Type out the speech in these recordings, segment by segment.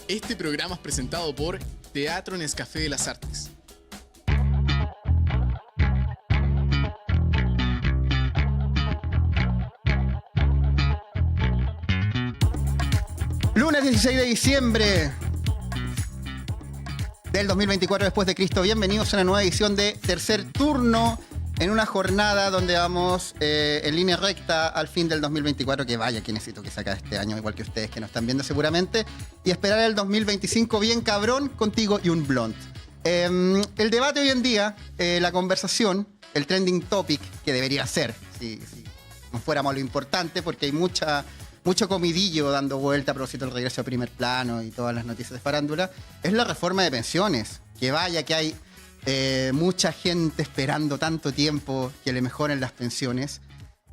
Este programa es presentado por Teatro Nescafé de las Artes. Lunes 16 de diciembre del 2024 después de Cristo. Bienvenidos a una nueva edición de Tercer Turno, en una jornada donde vamos en línea recta al fin del 2024, que vaya que necesito que saca este año, igual que ustedes que nos están viendo seguramente, y esperar el 2025 bien cabrón contigo y un blunt. El debate hoy en día, la conversación, el trending topic, que debería ser, si no fuéramos lo importante, porque hay mucho comidillo dando vuelta a propósito del regreso a primer plano y todas las noticias de farándula, es la reforma de pensiones. Que vaya que hay mucha gente esperando tanto tiempo que le mejoren las pensiones.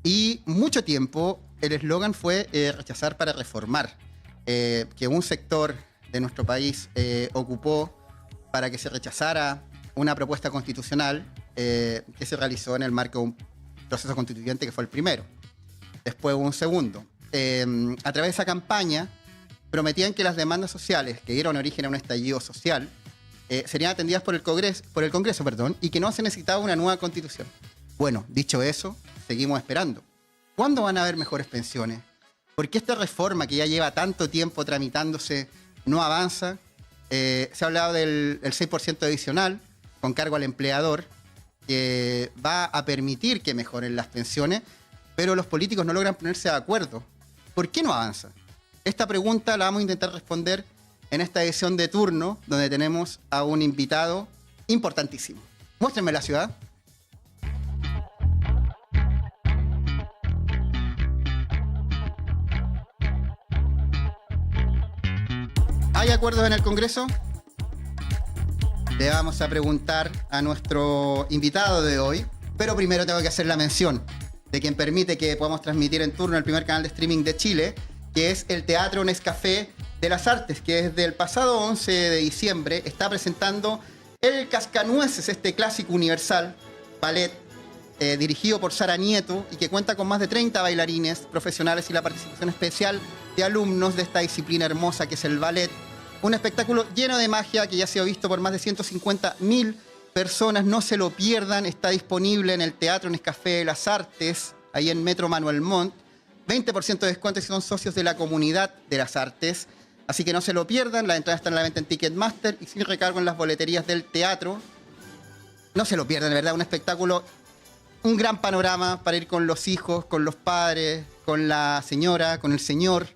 Y mucho tiempo el eslogan fue rechazar para reformar. Que un sector de nuestro país ocupó para que se rechazara una propuesta constitucional que se realizó en el marco de un proceso constituyente que fue el primero. Después hubo un segundo. A través de esa campaña prometían que las demandas sociales que dieron origen a un estallido social serían atendidas por el Congreso, y que no se necesitaba una nueva constitución. Bueno, dicho eso, seguimos esperando. ¿Cuándo van a haber mejores pensiones? ¿Por qué esta reforma que ya lleva tanto tiempo tramitándose no avanza? Se ha hablado del 6% adicional con cargo al empleador, que va a permitir que mejoren las pensiones, pero los políticos no logran ponerse de acuerdo. ¿Por qué no avanza? Esta pregunta la vamos a intentar responder en esta edición de Turno, donde tenemos a un invitado importantísimo. Muéstrenme la ciudad. ¿Hay acuerdos en el Congreso? Le vamos a preguntar a nuestro invitado de hoy, pero primero tengo que hacer la mención de quien permite que podamos transmitir en Turno el primer canal de streaming de Chile, que es el Teatro Nescafé de las Artes, que desde el pasado 11 de diciembre está presentando El Cascanueces, este clásico universal, ballet, dirigido por Sara Nieto, y que cuenta con más de 30 bailarines profesionales y la participación especial de alumnos de esta disciplina hermosa que es el ballet. Un espectáculo lleno de magia que ya ha sido visto por más de 150.000 personas. No se lo pierdan, está disponible en el Teatro Nescafé de las Artes, ahí en Metro Manuel Montt. 20% de descuento si son socios de la comunidad de las artes. Así que no se lo pierdan, las entradas están a la venta en Ticketmaster y sin recargo en las boleterías del teatro. No se lo pierdan, de verdad, un espectáculo, un gran panorama para ir con los hijos, con los padres, con la señora, con el señor,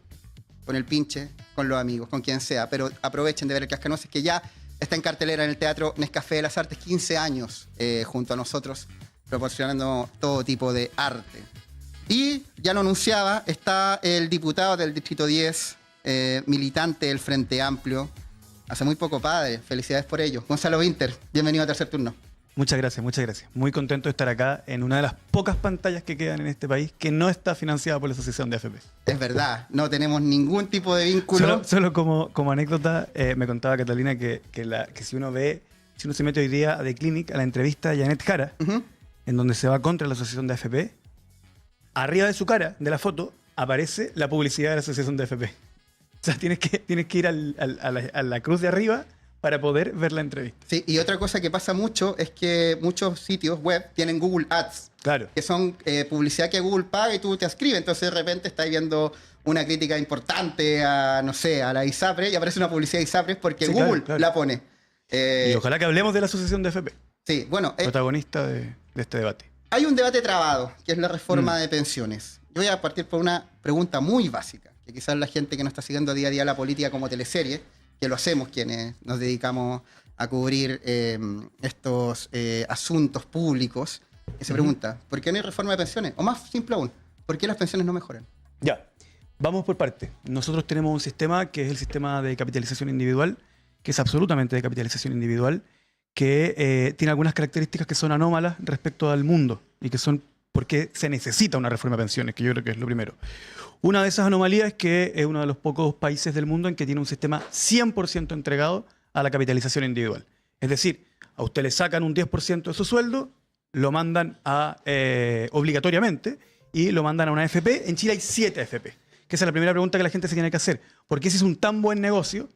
con el pinche, con los amigos, con quien sea. Pero aprovechen de ver El Cascanueces, que ya está en cartelera en el Teatro Nescafé de las Artes, 15 años junto a nosotros, proporcionando todo tipo de arte. Y ya lo anunciaba, está el diputado del Distrito 10, militante del Frente Amplio, hace muy poco padre, felicidades por ello. Gonzalo Winter, bienvenido a Tercer Turno. Muchas gracias, muchas gracias. Muy contento de estar acá en una de las pocas pantallas que quedan en este país que no está financiada por la Asociación de AFP. Es verdad, no tenemos ningún tipo de vínculo. Solo como anécdota, me contaba Catalina que si uno se mete hoy día a The Clinic, a la entrevista de Janet Jara, en donde se va contra la Asociación de AFP, arriba de su cara, de la foto, aparece la publicidad de la Asociación de AFP. O sea, tienes que ir a la cruz de arriba para poder ver la entrevista. Sí, y otra cosa que pasa mucho es que muchos sitios web tienen Google Ads. Claro. Que son publicidad que Google paga y tú te ascribes. Entonces de repente estás viendo una crítica importante a, no sé, a la ISAPRES y aparece una publicidad de ISAPRES porque sí, Google claro. La pone. Y ojalá que hablemos de la Asociación de AFP. Sí, bueno. Protagonista de este debate. Hay un debate trabado, que es la reforma de pensiones. Yo voy a partir por una pregunta muy básica, que quizás la gente que no está siguiendo día a día la política como teleserie, que lo hacemos quienes nos dedicamos a cubrir estos asuntos públicos, que se pregunta, ¿por qué no hay reforma de pensiones? O más simple aún, ¿por qué las pensiones no mejoran? Ya, vamos por parte. Nosotros tenemos un sistema que es el sistema de capitalización individual, que es absolutamente de capitalización individual, que tiene algunas características que son anómalas respecto al mundo y que son porque se necesita una reforma de pensiones, que yo creo que es lo primero. Una de esas anomalías es que es uno de los pocos países del mundo en que tiene un sistema 100% entregado a la capitalización individual. Es decir, a usted le sacan un 10% de su sueldo, lo mandan obligatoriamente y lo mandan a una AFP. En Chile hay 7 AFP, que esa es la primera pregunta que la gente se tiene que hacer. ¿Por qué si es un tan buen negocio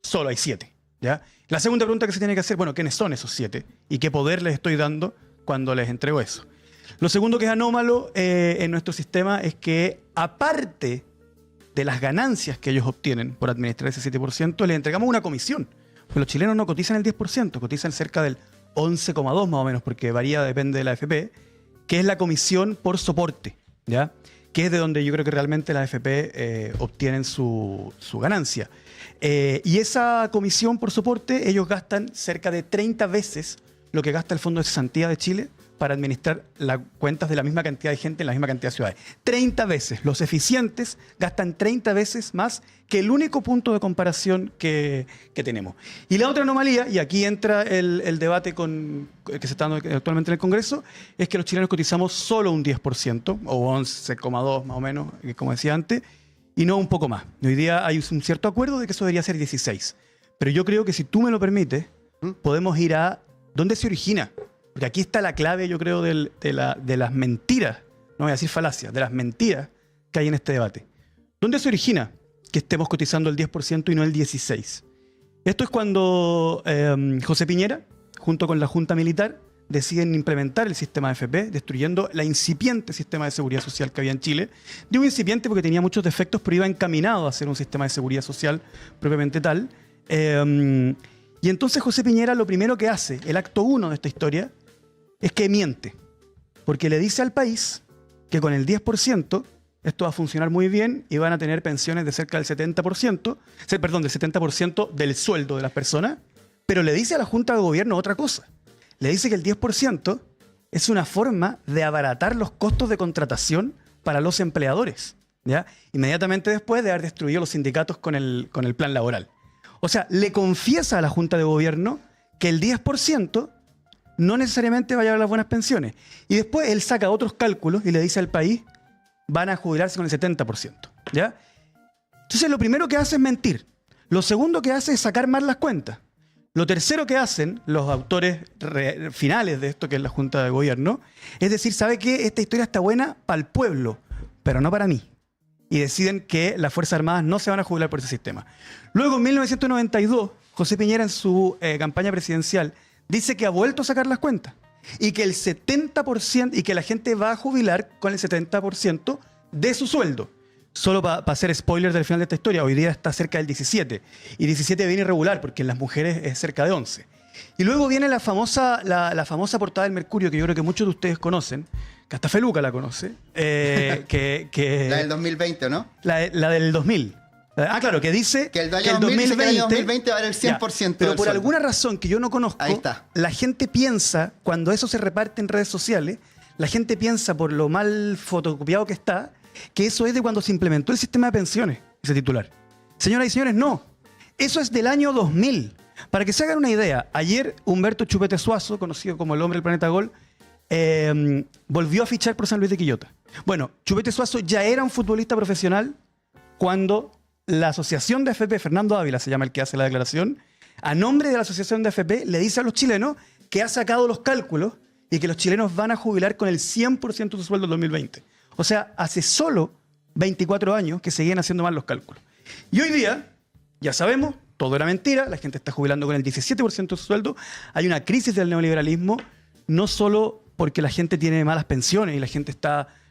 solo hay 7. ¿Ya? La segunda pregunta que se tiene que hacer, bueno, ¿quiénes son esos 7? ¿Y qué poder les estoy dando cuando les entrego eso? Lo segundo que es anómalo en nuestro sistema es que, aparte de las ganancias que ellos obtienen por administrar ese 7%, les entregamos una comisión. Porque los chilenos no cotizan el 10%, cotizan cerca del 11,2 más o menos, porque varía, depende de la AFP, que es la comisión por soporte, ¿ya? Que es de donde yo creo que realmente las AFP obtienen su ganancia. Y esa comisión por soporte, ellos gastan cerca de 30 veces lo que gasta el Fondo de Cesantía de Chile para administrar las cuentas de la misma cantidad de gente en la misma cantidad de ciudades. 30 veces. Los eficientes gastan 30 veces más que el único punto de comparación que tenemos. Y la otra anomalía, y aquí entra el debate que se está dando actualmente en el Congreso, es que los chilenos cotizamos solo un 10%, o 11,2 más o menos, como decía antes, y no un poco más. Hoy día hay un cierto acuerdo de que eso debería ser 16. Pero yo creo que si tú me lo permites, podemos ir a dónde se origina. Porque aquí está la clave, yo creo, de las mentiras, no voy a decir falacias, de las mentiras que hay en este debate. ¿Dónde se origina que estemos cotizando el 10% y no el 16%? Esto es cuando José Piñera, junto con la Junta Militar, deciden implementar el sistema de AFP, destruyendo la incipiente sistema de seguridad social que había en Chile. Digo incipiente porque tenía muchos defectos, pero iba encaminado a ser un sistema de seguridad social propiamente tal. Y entonces José Piñera lo primero que hace, el acto 1 de esta historia, es que miente, porque le dice al país que con el 10% esto va a funcionar muy bien y van a tener pensiones de cerca del 70%, perdón, del 70% del sueldo de las personas, pero le dice a la Junta de Gobierno otra cosa. Le dice que el 10% es una forma de abaratar los costos de contratación para los empleadores, ¿ya? Inmediatamente después de haber destruido los sindicatos con el plan laboral. O sea, le confiesa a la Junta de Gobierno que el 10% no necesariamente va a llevar las buenas pensiones. Y después él saca otros cálculos y le dice al país, van a jubilarse con el 70%. ¿Ya? Entonces lo primero que hace es mentir. Lo segundo que hace es sacar mal las cuentas. Lo tercero que hacen los autores finales de esto, que es la Junta de Gobierno, es decir, ¿sabe qué? Esta historia está buena para el pueblo, pero no para mí. Y deciden que las Fuerzas Armadas no se van a jubilar por ese sistema. Luego, en 1992, José Piñera en su campaña presidencial dice que ha vuelto a sacar las cuentas y que el 70% y que la gente va a jubilar con el 70% de su sueldo. Solo para hacer spoilers del final de esta historia, hoy día está cerca del 17 y 17 viene irregular porque en las mujeres es cerca de 11. Y luego viene la famosa portada del Mercurio, que yo creo que muchos de ustedes conocen, que hasta Feluca la conoce. La del 2020, ¿no? La del 2000. Ah, claro, que dice que el 2020 va a ser el 100%. Pero por alguna razón que yo no conozco, ahí está. La gente piensa, cuando eso se reparte en redes sociales, la gente piensa, por lo mal fotocopiado que está, que eso es de cuando se implementó el sistema de pensiones, ese titular. Señoras y señores, no. Eso es del año 2000. Para que se hagan una idea, ayer Humberto Chupete Suazo, conocido como el hombre del planeta Gol, volvió a fichar por San Luis de Quillota. Bueno, Chupete Suazo ya era un futbolista profesional cuando la asociación de AFP, Fernando Ávila se llama el que hace la declaración, a nombre de la asociación de AFP le dice a los chilenos que ha sacado los cálculos y que los chilenos van a jubilar con el 100% de su sueldo en 2020. O sea, hace solo 24 años que seguían haciendo mal los cálculos. Y hoy día, ya sabemos, todo era mentira, la gente está jubilando con el 17% de su sueldo, hay una crisis del neoliberalismo, no solo porque la gente tiene malas pensiones y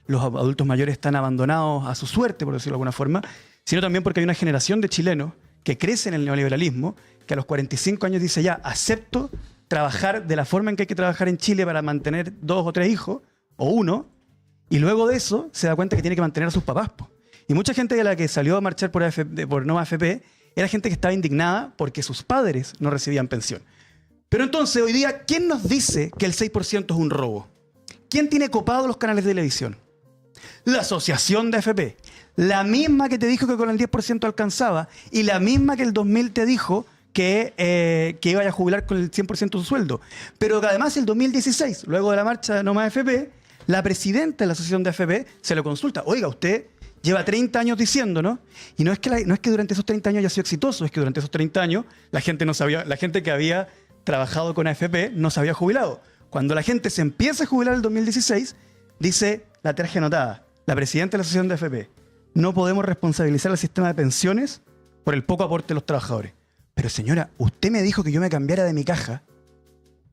los adultos mayores están abandonados a su suerte, por decirlo de alguna forma, sino también porque hay una generación de chilenos que crece en el neoliberalismo, que a los 45 años dice ya, acepto trabajar de la forma en que hay que trabajar en Chile para mantener 2 o 3 hijos, o 1, y luego de eso se da cuenta que tiene que mantener a sus papás. Y mucha gente de la que salió a marchar por no AFP era gente que estaba indignada porque sus padres no recibían pensión. Pero entonces, hoy día, ¿quién nos dice que el 6% es un robo? ¿Quién tiene copados los canales de televisión? La asociación de AFP. La misma que te dijo que con el 10% alcanzaba y la misma que el 2000 te dijo que iba a jubilar con el 100% de su sueldo. Pero que además el 2016, luego de la marcha de No Más AFP, la presidenta de la asociación de AFP se lo consulta. Oiga, usted lleva 30 años diciendo, ¿no? Y no es que durante esos 30 años haya sido exitoso, es que durante esos 30 años la gente que había trabajado con AFP no se había jubilado. Cuando la gente se empieza a jubilar en el 2016, dice la traje anotada, la presidenta de la asociación de AFP, no podemos responsabilizar al sistema de pensiones por el poco aporte de los trabajadores. pero señora, usted me dijo que yo me cambiara de mi caja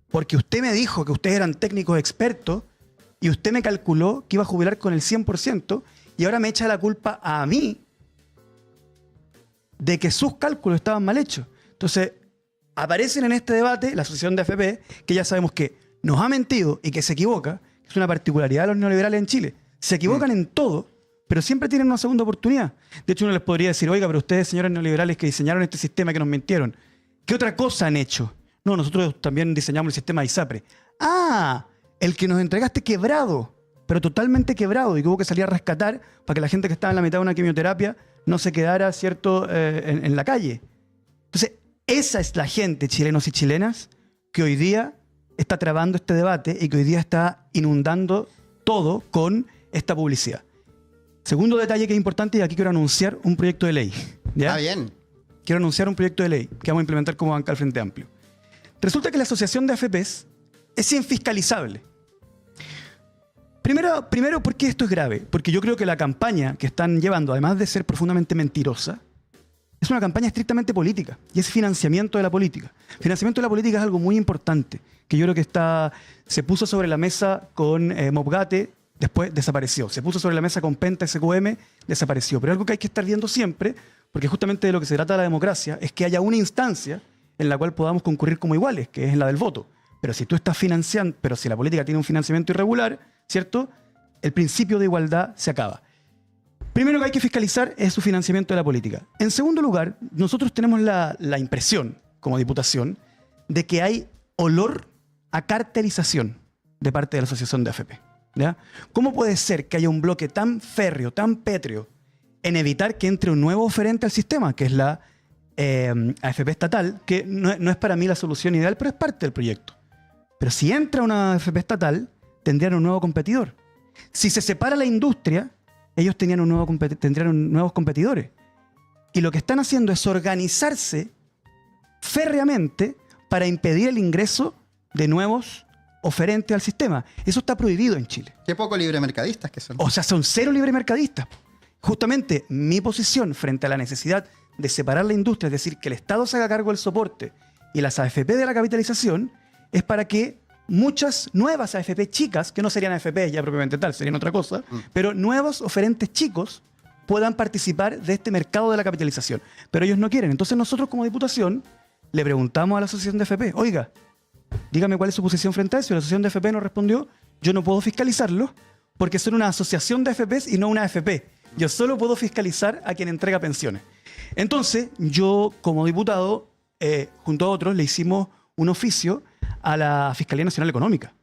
porque usted me dijo que ustedes eran técnicos expertos y usted me calculó que iba a jubilar con el 100% y ahora me echa la culpa a mí de que sus cálculos estaban mal hechos. Entonces, aparecen en este debate la asociación de AFP, que ya sabemos que nos ha mentido y que se equivoca, que es una particularidad de los neoliberales en Chile. Se equivocan en todo, pero siempre tienen una segunda oportunidad. De hecho, uno les podría decir, oiga, pero ustedes, señores neoliberales que diseñaron este sistema que nos mintieron, ¿qué otra cosa han hecho? No, nosotros también diseñamos el sistema de ISAPRE. Ah, el que nos entregaste quebrado, pero totalmente quebrado, y que hubo que salir a rescatar para que la gente que estaba en la mitad de una quimioterapia no se quedara, ¿cierto?, en la calle. Entonces, esa es la gente, chilenos y chilenas, que hoy día está trabando este debate y que hoy día está inundando todo con esta publicidad. Segundo detalle que es importante, y aquí quiero anunciar un proyecto de ley. ¿Ya? Está bien. Quiero anunciar un proyecto de ley que vamos a implementar como banca al Frente Amplio. Resulta que la asociación de AFPs es infiscalizable. Primero, ¿por qué esto es grave? Porque yo creo que la campaña que están llevando, además de ser profundamente mentirosa, es una campaña estrictamente política y es financiamiento de la política. Financiamiento de la política es algo muy importante, que yo creo que se puso sobre la mesa con Mobgate, después desapareció. Se puso sobre la mesa con Penta SQM, desapareció. Pero algo que hay que estar viendo siempre, porque justamente de lo que se trata la democracia, es que haya una instancia en la cual podamos concurrir como iguales, que es la del voto. Pero si tú estás financiando, pero si la política tiene un financiamiento irregular, ¿cierto?, el principio de igualdad se acaba. Primero que hay que fiscalizar es su financiamiento de la política. En segundo lugar, nosotros tenemos la impresión, como diputación, de que hay olor a cartelización de parte de la asociación de AFP. ¿Ya? ¿Cómo puede ser que haya un bloque tan férreo, tan pétreo, en evitar que entre un nuevo oferente al sistema, que es la AFP estatal, que no es para mí la solución ideal, pero es parte del proyecto? Pero si entra una AFP estatal, tendrían un nuevo competidor. Si se separa la industria, ellos tendrían nuevos competidores. Y lo que están haciendo es organizarse férreamente para impedir el ingreso de nuevos oferentes al sistema. Eso está prohibido en Chile. Qué poco libremercadistas que son. O sea, son cero libremercadistas. Justamente mi posición frente a la necesidad de separar la industria, es decir, que el Estado se haga cargo del soporte y las AFP de la capitalización, es para que muchas nuevas AFP chicas, que no serían AFP ya propiamente tal, serían otra cosa, pero nuevos oferentes chicos puedan participar de este mercado de la capitalización. Pero ellos no quieren. Entonces nosotros como diputación le preguntamos a la asociación de AFP, oiga, dígame cuál es su posición frente a eso. Y la asociación de AFP nos respondió, yo no puedo fiscalizarlo porque son una asociación de AFPs y no una AFP. Yo solo puedo fiscalizar a quien entrega pensiones. Entonces, yo como diputado, junto a otros, le hicimos un oficio a la Fiscalía Nacional Económica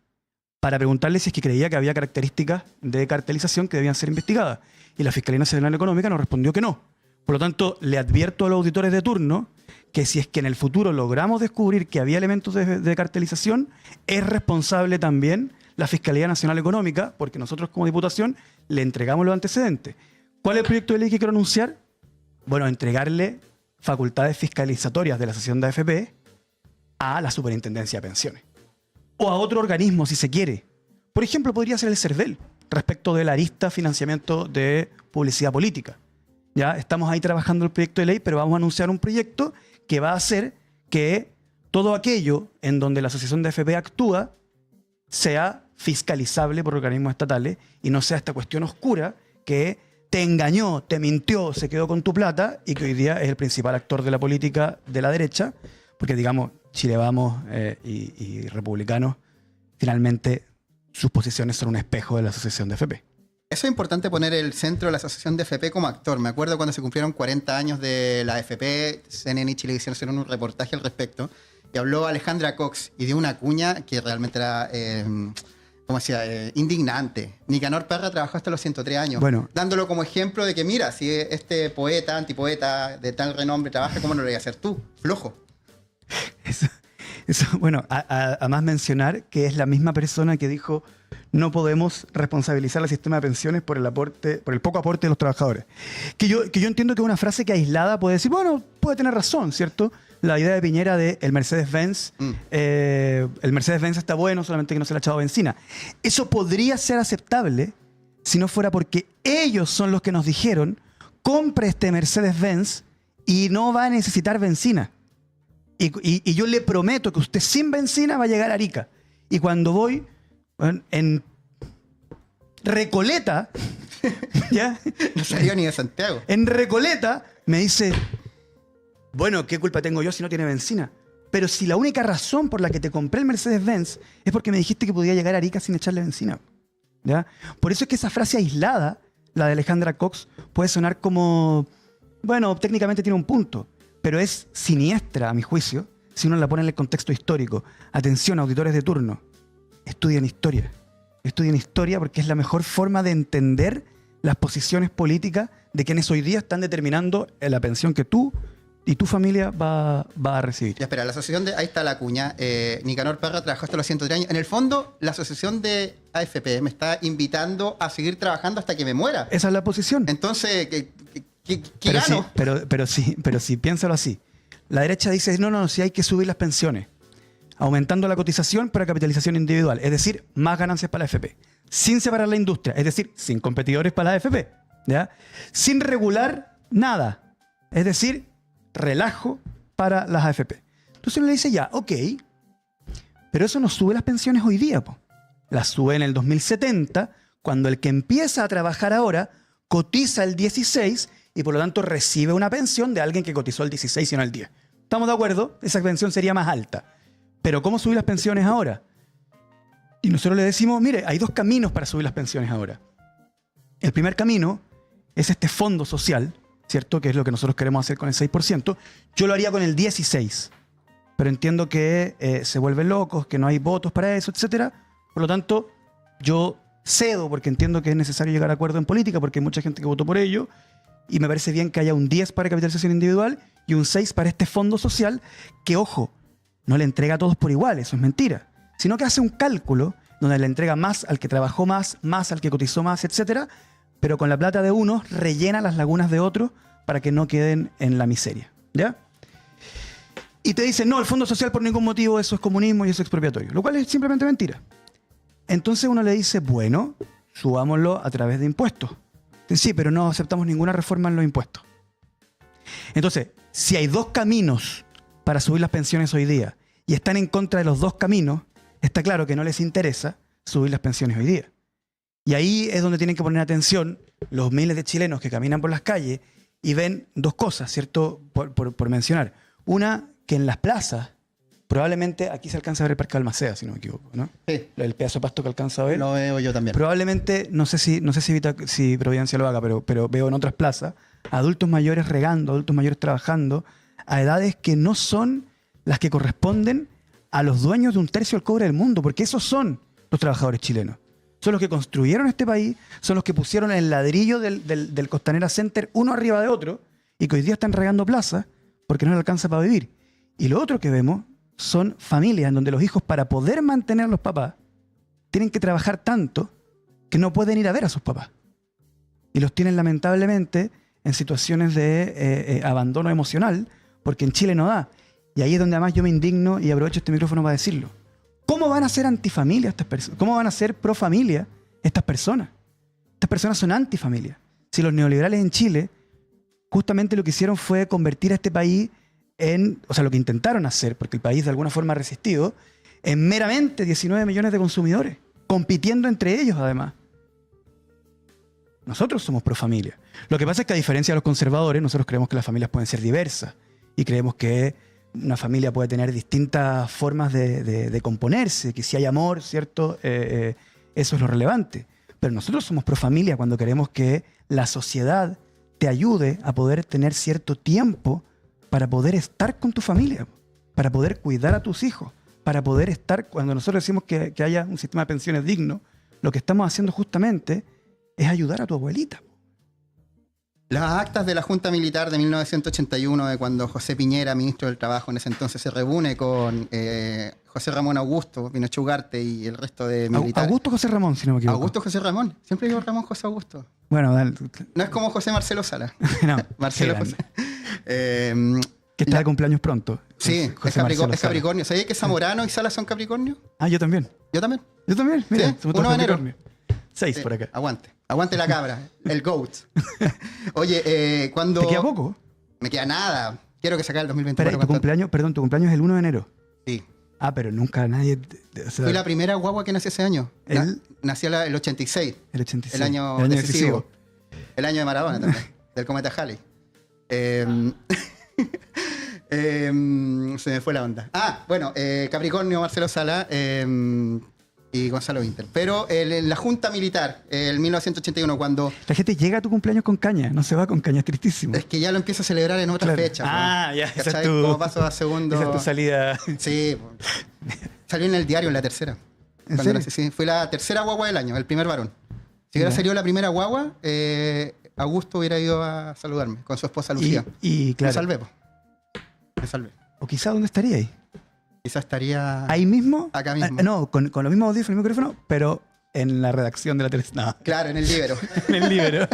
para preguntarle si es que creía que había características de cartelización que debían ser investigadas. Y la Fiscalía Nacional Económica nos respondió que no. Por lo tanto, le advierto a los auditores de turno que si es que en el futuro logramos descubrir que había elementos de cartelización, es responsable también la Fiscalía Nacional Económica, porque nosotros como diputación le entregamos los antecedentes. ¿Cuál es el proyecto de ley que quiero anunciar? Bueno, entregarle facultades fiscalizatorias de la asociación de AFP a la Superintendencia de Pensiones. O a otro organismo, si se quiere. Por ejemplo, podría ser el CERVEL, respecto de la arista financiamiento de publicidad política. Ya estamos ahí trabajando el proyecto de ley, pero vamos a anunciar un proyecto que va a hacer que todo aquello en donde la asociación de AFP actúa sea fiscalizable por organismos estatales y no sea esta cuestión oscura que te engañó, te mintió, se quedó con tu plata y que hoy día es el principal actor de la política de la derecha, porque digamos, Chile Vamos y republicanos, finalmente sus posiciones son un espejo de la asociación de AFP. Eso es importante poner el centro de la asociación de AFP como actor. Me acuerdo cuando se cumplieron 40 años de la AFP, CNN y Chilevisión hicieron un reportaje al respecto y habló Alejandra Cox y dio una cuña que realmente era, ¿cómo decía?, indignante. Nicanor Parra trabajó hasta los 103 años, dándolo como ejemplo de que mira, si este poeta, antipoeta de tal renombre trabaja, ¿cómo no lo voy a hacer tú? Flojo. Bueno, a más mencionar que es la misma persona que dijo no podemos responsabilizar al sistema de pensiones por el poco aporte de los trabajadores. Que yo entiendo que es una frase que aislada puede decir, bueno, puede tener razón, ¿cierto? La idea de Piñera de el Mercedes-Benz, el Mercedes-Benz está bueno, solamente que no se le ha echado benzina. Eso podría ser aceptable si no fuera porque ellos son los que nos dijeron compre este Mercedes-Benz y no va a necesitar benzina. Y yo le prometo que usted sin benzina va a llegar a Arica. Y cuando voy en Recoleta, ¿ya? No salió ni de Santiago. En Recoleta me dice, bueno, ¿qué culpa tengo yo si no tiene benzina? Pero si la única razón por la que te compré el Mercedes-Benz es porque me dijiste que podía llegar a Arica sin echarle benzina. ¿Ya? Por eso es que esa frase aislada, la de Alejandra Cox, puede sonar como, bueno, técnicamente tiene un punto, pero es siniestra a mi juicio si uno la pone en el contexto histórico. Atención, auditores de turno, estudien historia. Estudien historia porque es la mejor forma de entender las posiciones políticas de quienes hoy día están determinando la pensión que tú y tu familia va a recibir. Ya, espera, la asociación de... Ahí está la cuña. Nicanor Parra trabajó hasta los 103 años. En el fondo, la asociación de AFP me está invitando a seguir trabajando hasta que me muera. Esa es la posición. Entonces, ¿qué pero gano? Sí, pero sí, piénsalo así. La derecha dice, no, sí hay que subir las pensiones, aumentando la cotización para capitalización individual, es decir, más ganancias para la AFP, sin separar la industria, es decir, sin competidores para la AFP, ¿ya? Sin regular nada, es decir, relajo para las AFP. Entonces uno le dice ya, ok, pero eso no sube las pensiones hoy día, po. Las sube en el 2070, cuando el que empieza a trabajar ahora cotiza el 16 y por lo tanto recibe una pensión de alguien que cotizó el 16 y no el 10. ¿Estamos de acuerdo? Esa pensión sería más alta. Pero ¿cómo subir las pensiones ahora? Y nosotros le decimos, mire, hay dos caminos para subir las pensiones ahora. El primer camino es este fondo social, ¿cierto? Que es lo que nosotros queremos hacer con el 6%. Yo lo haría con el 16%, pero entiendo que se vuelven locos, que no hay votos para eso, etc. Por lo tanto, yo cedo porque entiendo que es necesario llegar a acuerdo en política porque hay mucha gente que votó por ello y me parece bien que haya un 10 para capitalización individual y un 6 para este fondo social que, ojo, no le entrega a todos por igual, eso es mentira, sino que hace un cálculo donde le entrega más al que trabajó más al que cotizó más, etc., pero con la plata de unos rellena las lagunas de otros para que no queden en la miseria, ¿ya? Y te dicen, no, el fondo social por ningún motivo, eso es comunismo y eso es expropiatorio, lo cual es simplemente mentira. Entonces uno le dice, bueno, subámoslo a través de impuestos. Sí, pero no aceptamos ninguna reforma en los impuestos. Entonces, si hay dos caminos para subir las pensiones hoy día y están en contra de los dos caminos, está claro que no les interesa subir las pensiones hoy día. Y ahí es donde tienen que poner atención los miles de chilenos que caminan por las calles y ven dos cosas, ¿cierto? Por mencionar. Una, que en las plazas, probablemente aquí se alcanza a ver el Parque Balmaceda, si no me equivoco, ¿no? Sí. El pedazo de pasto que alcanza a ver. Lo veo yo también. Probablemente, no sé si Providencia lo haga, pero veo en otras plazas adultos mayores regando, adultos mayores trabajando a edades que no son las que corresponden a los dueños de un tercio del cobre del mundo, porque esos son los trabajadores chilenos. Son los que construyeron este país, son los que pusieron el ladrillo del Costanera Center uno arriba de otro y que hoy día están regando plazas porque no les alcanza para vivir. Y lo otro que vemos son familias en donde los hijos, para poder mantener a los papás, tienen que trabajar tanto que no pueden ir a ver a sus papás. Y los tienen lamentablemente en situaciones de abandono emocional, porque en Chile no da. Y ahí es donde además yo me indigno y aprovecho este micrófono para decirlo. ¿Cómo van a ser antifamilia estas personas? ¿Cómo van a ser pro familia estas personas? Estas personas son antifamilia. Si los neoliberales en Chile justamente lo que hicieron fue convertir a este país en, o sea, lo que intentaron hacer, porque el país de alguna forma ha resistido, en meramente 19 millones de consumidores, compitiendo entre ellos además. Nosotros somos pro familia. Lo que pasa es que a diferencia de los conservadores, nosotros creemos que las familias pueden ser diversas y creemos que una familia puede tener distintas formas de componerse, que si hay amor, ¿cierto? Eso es lo relevante. Pero nosotros somos pro familia cuando queremos que la sociedad te ayude a poder tener cierto tiempo para poder estar con tu familia, para poder cuidar a tus hijos, para poder estar, cuando nosotros decimos que haya un sistema de pensiones digno, lo que estamos haciendo justamente es ayudar a tu abuelita. Las actas de la Junta Militar de 1981, de cuando José Piñera, ministro del Trabajo en ese entonces, se reúne con José Ramón Augusto, Pinochet Ugarte y el resto de militares. Augusto José Ramón, si no me equivoco. Augusto José Ramón. Siempre digo Ramón José Augusto. Bueno, dale. No es como José Marcelo Sala. No, Marcelo José. Que está de cumpleaños pronto. Sí, es Capricornio. ¿Sabías que Zamorano y Sala son Capricornio? Ah, yo también. Yo también. Yo también, mira. ¿Sí? 1 de enero. 6 Sí, por acá. Aguante. Aguante la cabra. El GOAT. Oye, cuando... ¿Te queda poco? Me queda nada. Quiero que se acabe el 2024. Espera, tu cumpleaños es el 1 de enero. Sí. Ah, pero nunca nadie... O sea, Fui la primera guagua que nació ese año. Nací el 86. El 86. El año decisivo. El año de Maradona también. Del cometa Halley. Se me fue la onda. Bueno, Capricornio, Marcelo Sala y Gonzalo Vinter. Pero la Junta Militar, el 1981, cuando... La gente llega a tu cumpleaños con caña, no se va con caña, es tristísimo. Es que ya lo empieza a celebrar en otras fechas. Ya, esa es Como paso a segundo... Esa es tu salida. Sí. Salió en el diario, en la tercera. ¿En serio? Sí, fue la tercera guagua del año, el primer varón. Si hubiera salido la primera guagua, Augusto hubiera ido a saludarme con su esposa Lucía. Y claro. Me salvé, po. Me salvé. O quizá, ¿dónde estaría ahí? Quizás estaría... ¿Ahí mismo? Acá mismo. No, con los mismos audífonos y micrófono, pero en la redacción de la televisión. No. Claro, en el Libero. En el Libero.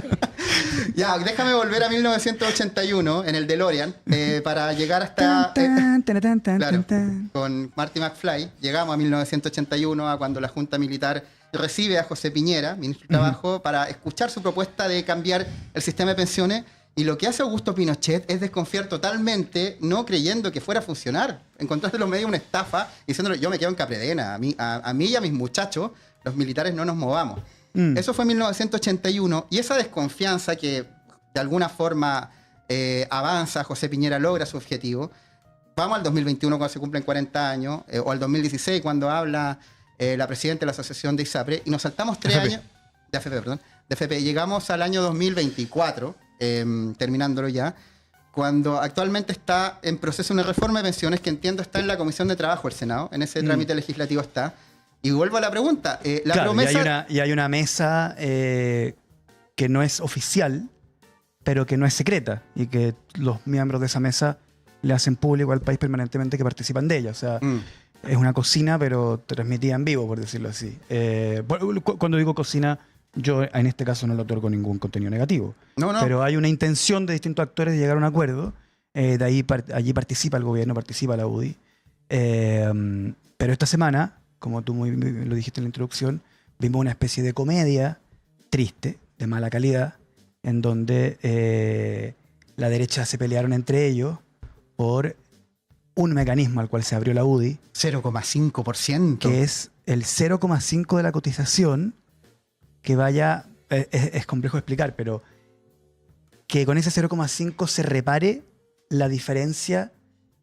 Ya, déjame volver a 1981, en el DeLorean, para llegar hasta... Claro, con Marty McFly. Llegamos a 1981, a cuando la Junta Militar recibe a José Piñera, ministro de Trabajo, para escuchar su propuesta de cambiar el sistema de pensiones. Y lo que hace Augusto Pinochet es desconfiar totalmente, no creyendo que fuera a funcionar. Encontraste en los medios una estafa, diciéndole, yo me quedo en Capredena, a mí y a mis muchachos, los militares no nos movamos. Eso fue en 1981, y esa desconfianza que de alguna forma avanza, José Piñera logra su objetivo. Vamos al 2021 cuando se cumplen 40 años, o al 2016 cuando habla la presidenta de la Asociación de ISAPRE, y nos saltamos 3 años, de AFP, llegamos al año 2024, terminándolo ya, cuando actualmente está en proceso una reforma de pensiones que entiendo está en la Comisión de Trabajo del Senado, en ese trámite legislativo está. Y vuelvo a la pregunta. Promesa... y hay una mesa que no es oficial, pero que no es secreta, y que los miembros de esa mesa le hacen público al país permanentemente que participan de ella. O sea, es una cocina, pero transmitida en vivo, por decirlo así. Cuando digo cocina, yo en este caso no le otorgo ningún contenido negativo. No. Pero hay una intención de distintos actores de llegar a un acuerdo. Allí participa el gobierno, participa la UDI. Pero esta semana, como tú muy lo dijiste en la introducción, vimos una especie de comedia triste, de mala calidad, en donde la derecha se pelearon entre ellos por un mecanismo al cual se abrió la UDI. 0,5%. Que es el 0,5% de la cotización que vaya... Es complejo de explicar, pero que con ese 0,5 se repare la diferencia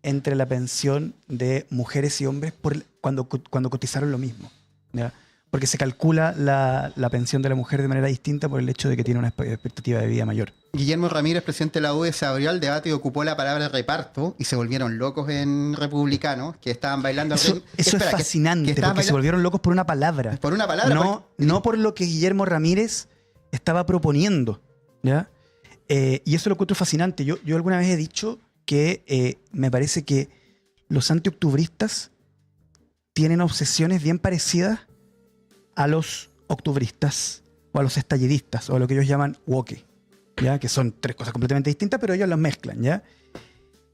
entre la pensión de mujeres y hombres cuando cotizaron lo mismo, ¿ya? Porque se calcula la pensión de la mujer de manera distinta por el hecho de que tiene una expectativa de vida mayor. Guillermo Ramírez, presidente de la UDI, se abrió al debate y ocupó la palabra reparto y se volvieron locos en republicanos que estaban bailando. Eso es fascinante, porque se volvieron locos por una palabra. Por una palabra. No por lo que Guillermo Ramírez estaba proponiendo, ¿ya? Y eso lo encuentro fascinante. Yo alguna vez he dicho que me parece que los antioctubristas tienen obsesiones bien parecidas a los octubristas o a los estallidistas o a lo que ellos llaman woke, ¿ya? Que son 3 cosas completamente distintas, pero ellos las mezclan, ¿ya?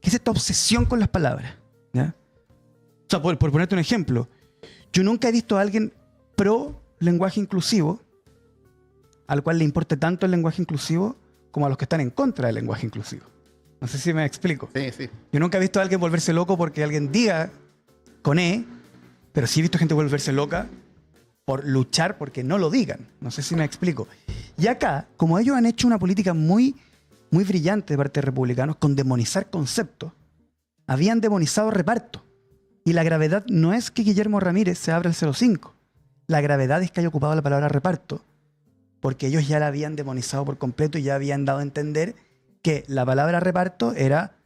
¿Qué es esta obsesión con las palabras? ¿Ya? O sea, por ponerte un ejemplo, yo nunca he visto a alguien pro lenguaje inclusivo al cual le importe tanto el lenguaje inclusivo como a los que están en contra del lenguaje inclusivo. No sé si me explico. Sí. Yo nunca he visto a alguien volverse loco porque alguien diga con E, pero sí he visto gente volverse loca por luchar porque no lo digan. No sé si me explico. Y acá, como ellos han hecho una política muy, muy brillante de parte de republicanos con demonizar conceptos, habían demonizado reparto. Y la gravedad no es que Guillermo Ramírez se abra el 0,5. La gravedad es que haya ocupado la palabra reparto, porque ellos ya la habían demonizado por completo y ya habían dado a entender que la palabra reparto era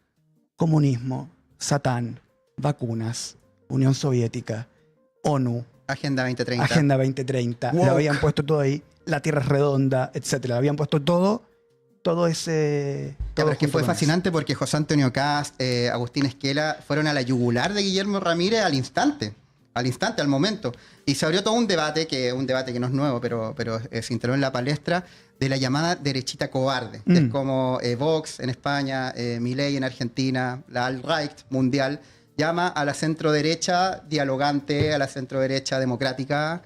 comunismo, Satán, vacunas, Unión Soviética, ONU, Agenda 2030. Agenda 2030. Lo habían puesto todo ahí. La Tierra es redonda, etc. Lo habían puesto todo ese... Pero es que fue fascinante porque José Antonio Cast, Agustín Esquela fueron a la yugular de Guillermo Ramírez al instante, al momento. Y se abrió todo un debate que no es nuevo, pero se instaló en la palestra de la llamada derechita cobarde. Que es como Vox en España, Milei en Argentina, la alt-right mundial, llama a la centro-derecha dialogante, a la centro-derecha democrática,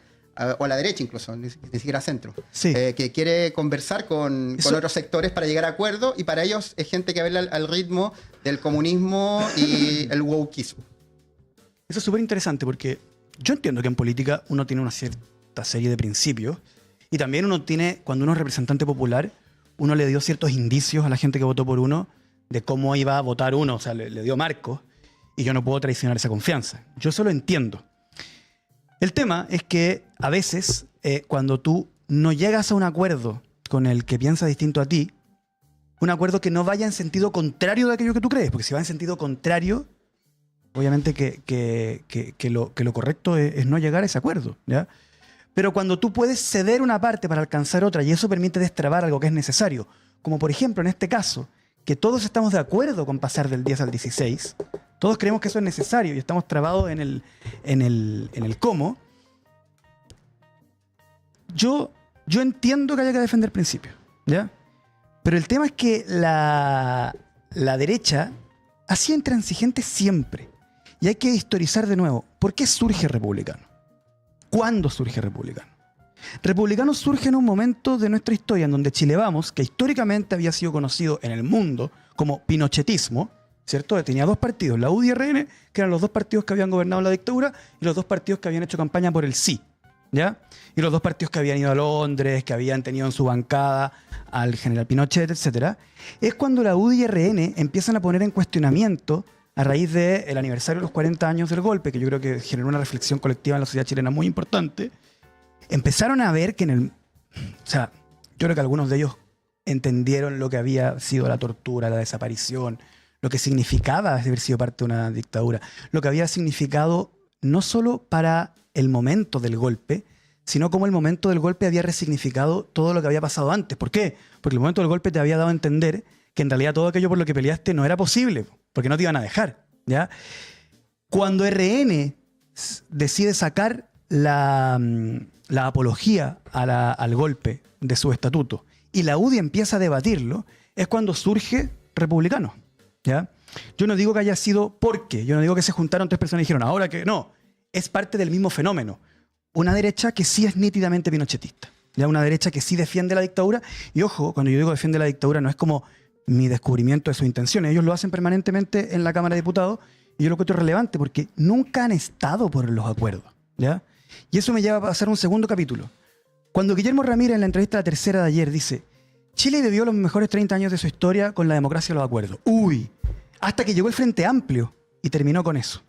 o a la derecha incluso, ni siquiera centro, Sí. que quiere conversar con otros sectores para llegar a acuerdos, y para ellos es gente que baila al ritmo del comunismo y el wokeismo. Eso es súper interesante porque yo entiendo que en política uno tiene una cierta serie de principios y también uno tiene, cuando uno es representante popular, uno le dio ciertos indicios a la gente que votó por uno de cómo iba a votar uno, o sea, le dio marcos, y yo no puedo traicionar esa confianza. Yo eso lo entiendo. El tema es que a veces, cuando tú no llegas a un acuerdo con el que piensa distinto a ti, un acuerdo que no vaya en sentido contrario de aquello que tú crees, porque si va en sentido contrario, obviamente que lo correcto es no llegar a ese acuerdo, ¿ya? Pero cuando tú puedes ceder una parte para alcanzar otra y eso permite destrabar algo que es necesario, como por ejemplo en este caso, que todos estamos de acuerdo con pasar del 10 al 16, todos creemos que eso es necesario y estamos trabados en el cómo, yo entiendo que haya que defender principios, ¿ya? Pero el tema es que la derecha ha sido intransigente siempre. Y hay que historizar de nuevo. ¿Por qué surge Republicano? ¿Cuándo surge Republicano? Republicano surge en un momento de nuestra historia en donde Chile Vamos, que históricamente había sido conocido en el mundo como pinochetismo, ¿cierto? Tenía dos partidos, la UDI y RN, que eran los dos partidos que habían gobernado la dictadura, y los dos partidos que habían hecho campaña por el sí, ¿ya? Y los dos partidos que habían ido a Londres, que habían tenido en su bancada al general Pinochet, etc. Es cuando la UDI y RN empiezan a poner en cuestionamiento, a raíz del aniversario de los 40 años del golpe, que yo creo que generó una reflexión colectiva en la sociedad chilena muy importante, empezaron a ver que o sea, yo creo que algunos de ellos entendieron lo que había sido la tortura, la desaparición, lo que significaba haber sido parte de una dictadura, lo que había significado no solo para el momento del golpe, sino como el momento del golpe había resignificado todo lo que había pasado antes. ¿Por qué? Porque el momento del golpe te había dado a entender que en realidad todo aquello por lo que peleaste no era posible, porque no te iban a dejar, ¿ya? Cuando RN decide sacar la apología al golpe de su estatuto y la UDI empieza a debatirlo, es cuando surge Republicano, ¿ya? Yo no digo que haya sido porque, yo no digo que se juntaron tres personas y dijeron, ahora que no, es parte del mismo fenómeno. Una derecha que sí es nítidamente pinochetista, ¿ya? Una derecha que sí defiende la dictadura, y ojo, cuando yo digo defiende la dictadura no es como mi descubrimiento de sus intenciones, ellos lo hacen permanentemente en la Cámara de Diputados, y yo lo encuentro relevante porque nunca han estado por los acuerdos, ¿ya? Y eso me lleva a pasar un segundo capítulo. Cuando Guillermo Ramírez en la entrevista La Tercera de ayer dice, Chile vivió los mejores 30 años de su historia con la democracia y los acuerdos. Uy, hasta que llegó el Frente Amplio y terminó con eso.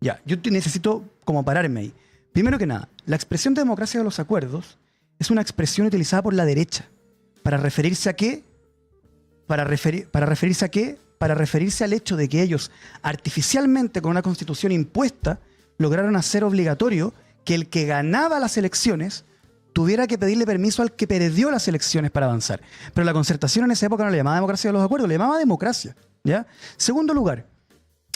Ya, yo necesito como pararme ahí. Primero que nada, la expresión de democracia de los acuerdos es una expresión utilizada por la derecha. ¿Para referirse a qué? ¿Para referirse a qué? Para referirse al hecho de que ellos, artificialmente con una constitución impuesta, lograron hacer obligatorio que el que ganaba las elecciones tuviera que pedirle permiso al que perdió las elecciones para avanzar. Pero la Concertación en esa época no le llamaba democracia de los acuerdos, le llamaba democracia, ¿ya? Segundo lugar,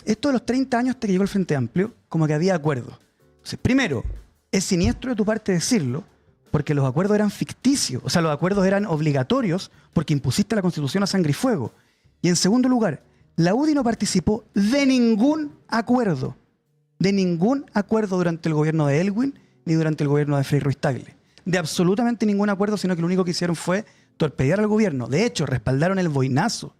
esto de los 30 años hasta que llegó el Frente Amplio, como que había acuerdos. Entonces, primero, es siniestro de tu parte decirlo, porque los acuerdos eran ficticios, o sea, los acuerdos eran obligatorios porque impusiste la Constitución a sangre y fuego. Y en segundo lugar, la UDI no participó de ningún acuerdo durante el gobierno de Elwin ni durante el gobierno de Frei Ruiz Tagle. De absolutamente ningún acuerdo, sino que lo único que hicieron fue torpedear al gobierno. De hecho, respaldaron el boinazo.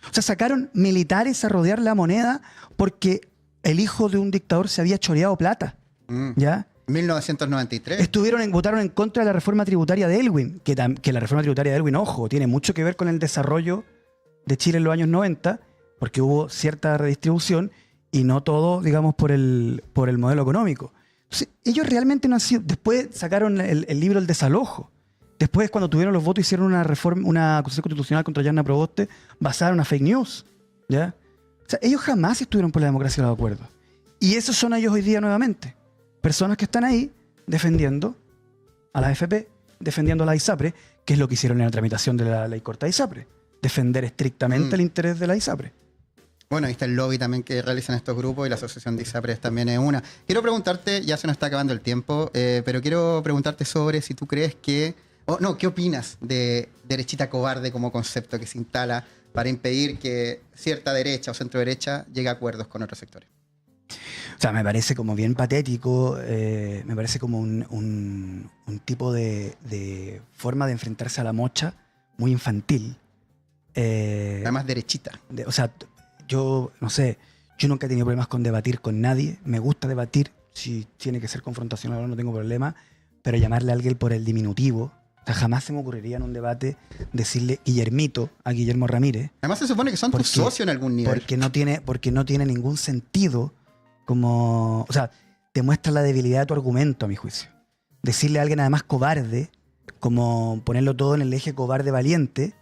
O sea, sacaron militares a rodear la moneda porque el hijo de un dictador se había choreado plata. ¿Ya? 1993. Votaron en contra de la reforma tributaria de Elwin, que la reforma tributaria de Elwin, ojo, tiene mucho que ver con el desarrollo de Chile en los años 90, porque hubo cierta redistribución y no todo, digamos, por el modelo económico. Entonces, ellos realmente no han sido... Después sacaron el libro El Desalojo. Después, cuando tuvieron los votos, hicieron una acusación constitucional contra Yarna Proboste basada en una fake news, ¿ya? O sea, ellos jamás estuvieron por la democracia y los acuerdos. Y esos son ellos hoy día nuevamente. Personas que están ahí defendiendo a la AFP, defendiendo a la ISAPRE, que es lo que hicieron en la tramitación de la ley corta de ISAPRE. Defender estrictamente el interés de la ISAPRE. Bueno, ahí está el lobby también que realizan estos grupos y la asociación de ISAPRES también es una. Quiero preguntarte, ya se nos está acabando el tiempo, pero quiero preguntarte sobre si tú crees que... ¿qué opinas de derechita cobarde como concepto que se instala para impedir que cierta derecha o centro derecha llegue a acuerdos con otros sectores? O sea, me parece como bien patético, me parece como un tipo de forma de enfrentarse a la mocha muy infantil. Además, derechita. O sea, yo, no sé, yo nunca he tenido problemas con debatir con nadie. Me gusta debatir. Si tiene que ser confrontacional, no tengo problema. Pero llamarle a alguien por el diminutivo, o sea, jamás se me ocurriría en un debate decirle Guillermito a Guillermo Ramírez. Además, se supone que son tus socios en algún nivel. Porque no tiene ningún sentido como... O sea, demuestra la debilidad de tu argumento, a mi juicio. Decirle a alguien además cobarde, como ponerlo todo en el eje cobarde-valiente,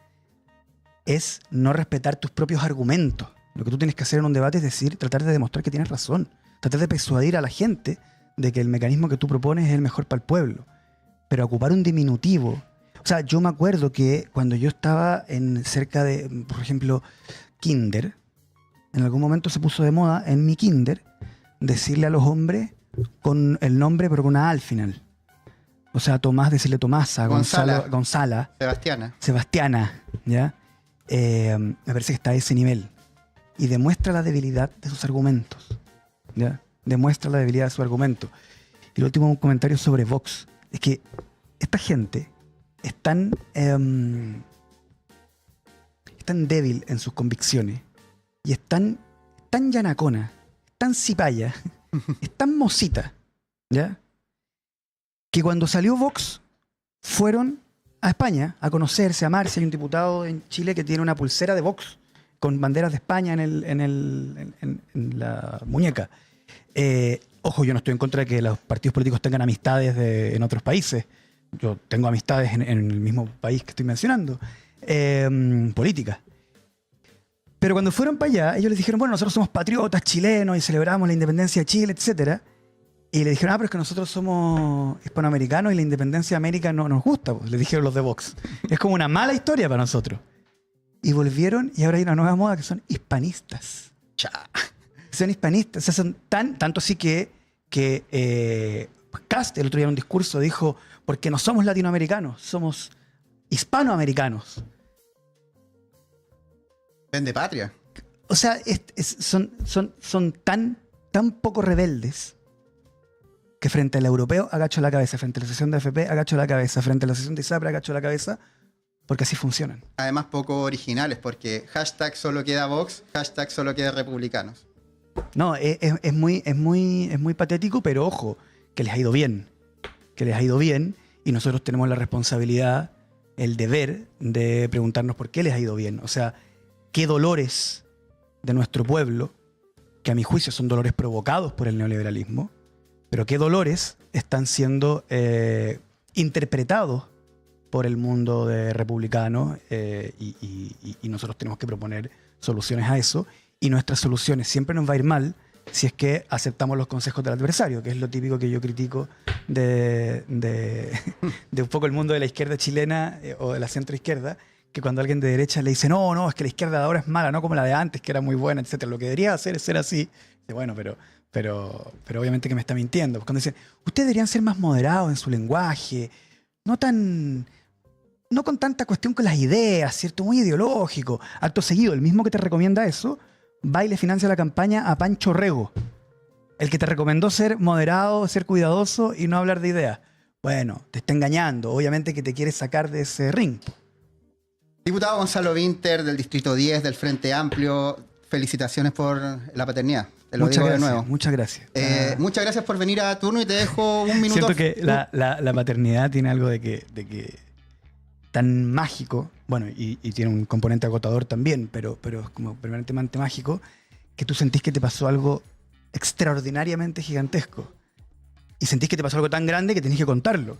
es no respetar tus propios argumentos. Lo que tú tienes que hacer en un debate es decir, tratar de demostrar que tienes razón. Tratar de persuadir a la gente de que el mecanismo que tú propones es el mejor para el pueblo. Pero ocupar un diminutivo... O sea, yo me acuerdo que cuando yo estaba cerca de, por ejemplo, kinder, en algún momento se puso de moda en mi kinder decirle a los hombres con el nombre pero con una A al final. O sea, Tomás, decirle Tomasa, Gonzala, Sebastiana, ¿ya? Me parece que está a ese nivel. Y demuestra la debilidad de sus argumentos, ¿ya? Demuestra la debilidad de su argumento. Y el último comentario sobre Vox. Es que esta gente es tan débil en sus convicciones y es tan llanacona, tan cipaya, es tan mosita, ¿ya? Que cuando salió Vox fueron a España a conocerse, a amarse. Hay un diputado en Chile que tiene una pulsera de Vox con banderas de España en la muñeca. Ojo, yo no estoy en contra de que los partidos políticos tengan amistades en otros países. Yo tengo amistades en el mismo país que estoy mencionando. Política. Pero cuando fueron para allá, ellos les dijeron, bueno, nosotros somos patriotas chilenos y celebramos la independencia de Chile, etc. Y le dijeron, pero es que nosotros somos hispanoamericanos y la independencia de América no nos gusta, pues, les dijeron los de Vox. Es como una mala historia para nosotros. Y volvieron y ahora hay una nueva moda que son hispanistas. Son hispanistas. O sea, son tanto así que Kast el otro día en un discurso dijo, porque no somos latinoamericanos, somos hispanoamericanos. Vende patria. O sea, son tan poco rebeldes que frente al europeo agacho la cabeza, frente a la sesión de AFP agacho la cabeza, frente a la sesión de ISAPRE agacho la cabeza, porque así funcionan. Además, poco originales, porque hashtag solo queda Vox, hashtag solo queda republicanos. No, es muy patético, pero ojo, que les ha ido bien. Que les ha ido bien y nosotros tenemos la responsabilidad, el deber de preguntarnos por qué les ha ido bien. O sea, qué dolores de nuestro pueblo, que a mi juicio son dolores provocados por el neoliberalismo, pero qué dolores están siendo interpretados por el mundo de republicanos y nosotros tenemos que proponer soluciones a eso. Y nuestras soluciones siempre nos va a ir mal si es que aceptamos los consejos del adversario, que es lo típico que yo critico de un poco el mundo de la izquierda chilena o de la centroizquierda, que cuando alguien de derecha le dice no, es que la izquierda de ahora es mala, no como la de antes, que era muy buena, etc. Lo que debería hacer es ser así. Dice, bueno, pero obviamente que me está mintiendo. Cuando dicen, ustedes deberían ser más moderados en su lenguaje, no con tanta cuestión con las ideas, ¿cierto? Muy ideológico. Acto seguido, el mismo que te recomienda eso, va y le financia la campaña a Pancho Rego, el que te recomendó ser moderado, ser cuidadoso y no hablar de ideas. Bueno, te está engañando. Obviamente que te quiere sacar de ese ring. Diputado Gonzalo Vinter, del Distrito 10, del Frente Amplio, felicitaciones por la paternidad. Te lo digo de nuevo. Muchas gracias. Muchas gracias por venir a turno y te dejo un minuto. Siento que la paternidad tiene algo de que tan mágico, bueno, y tiene un componente agotador también, pero es como permanentemente mágico, que tú sentís que te pasó algo extraordinariamente gigantesco. Y sentís que te pasó algo tan grande que tenés que contarlo.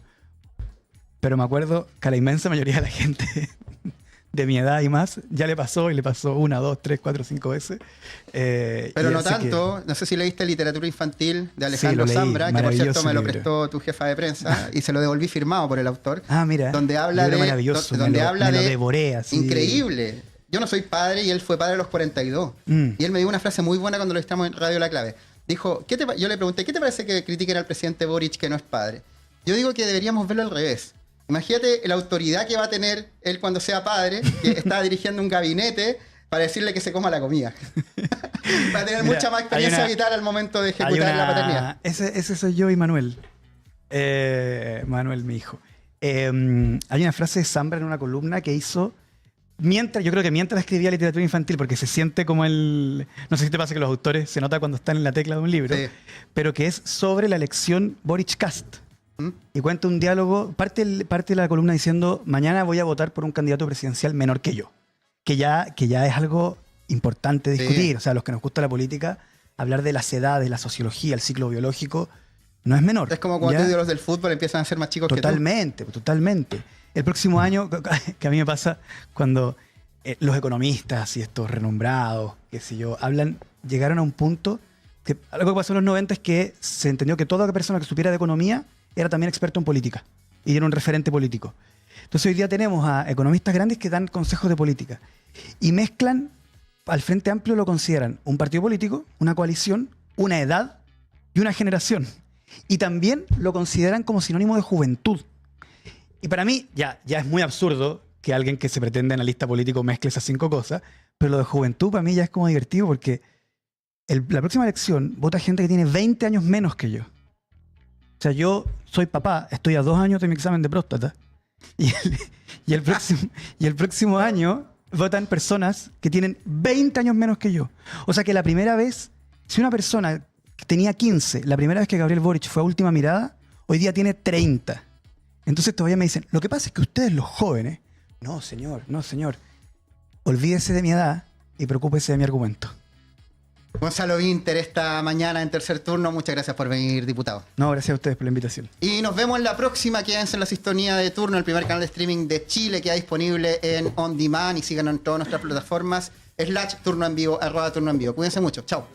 Pero me acuerdo que a la inmensa mayoría de la gente de mi edad y más, ya le pasó 1, 2, 3, 4, 5 veces. Pero no tanto. No sé si leíste Literatura Infantil de Alejandro Zambra, que por cierto me lo prestó tu jefa de prensa y se lo devolví firmado por el autor. Ah, mira. Donde habla de... maravilloso. Donde habla me lo de... devoré así. Increíble. Yo no soy padre y él fue padre a los 42. Y él me dio una frase muy buena cuando lo estamos en Radio La Clave. Dijo, yo le pregunté, ¿qué te parece que critiquen al presidente Boric que no es padre? Yo digo que deberíamos verlo al revés. Imagínate la autoridad que va a tener él cuando sea padre, que está dirigiendo un gabinete para decirle que se coma la comida. Va a tener Mira, mucha más hay experiencia una- vital al momento de ejecutar la paternidad. Ese soy yo y Manuel. Manuel, mi hijo. Hay una frase de Zambra en una columna que hizo yo creo que mientras escribía literatura infantil, porque se siente como el... No sé si te pasa que los autores se nota cuando están en la tecla de un libro, Sí. pero que es sobre la elección Boric Kast. ¿Mm? Y cuenta un diálogo, parte de la columna diciendo, mañana voy a votar por un candidato presidencial menor que yo. Que ya es algo importante discutir. Sí. O sea, a los que nos gusta la política, hablar de las edades, la sociología, el ciclo biológico, no es menor. Es como cuando ¿ya? tú los del fútbol empiezan a ser más chicos Totalmente, totalmente. El próximo año, que a mí me pasa cuando los economistas y estos renombrados, qué sé yo, llegaron a un punto que algo que pasó en los 90 es que se entendió que toda persona que supiera de economía era también experto en política y era un referente político. Entonces hoy día tenemos a economistas grandes que dan consejos de política y mezclan, al Frente Amplio lo consideran un partido político, una coalición, una edad y una generación. Y también lo consideran como sinónimo de juventud. Y para mí ya es muy absurdo que alguien que se pretende analista político mezcle esas 5 cosas, pero lo de juventud para mí ya es como divertido porque la próxima elección vota gente que tiene 20 años menos que yo. O sea, yo soy papá, estoy a 2 años de mi examen de próstata y el próximo año votan personas que tienen 20 años menos que yo. O sea que la primera vez, si una persona que tenía 15, la primera vez que Gabriel Boric fue a última mirada, hoy día tiene 30. Entonces todavía me dicen, lo que pasa es que ustedes los jóvenes, no señor, olvídese de mi edad y preocúpese de mi argumento. Gonzalo Vinter esta mañana en tercer turno. Muchas gracias por venir, diputado. No, gracias a ustedes por la invitación. Y nos vemos en la próxima. Quédense en la sintonía de turno, el primer canal de streaming de Chile que hay disponible en On Demand y síganos en todas nuestras plataformas. /turno en vivo, @turno en vivo. Cuídense mucho. Chao.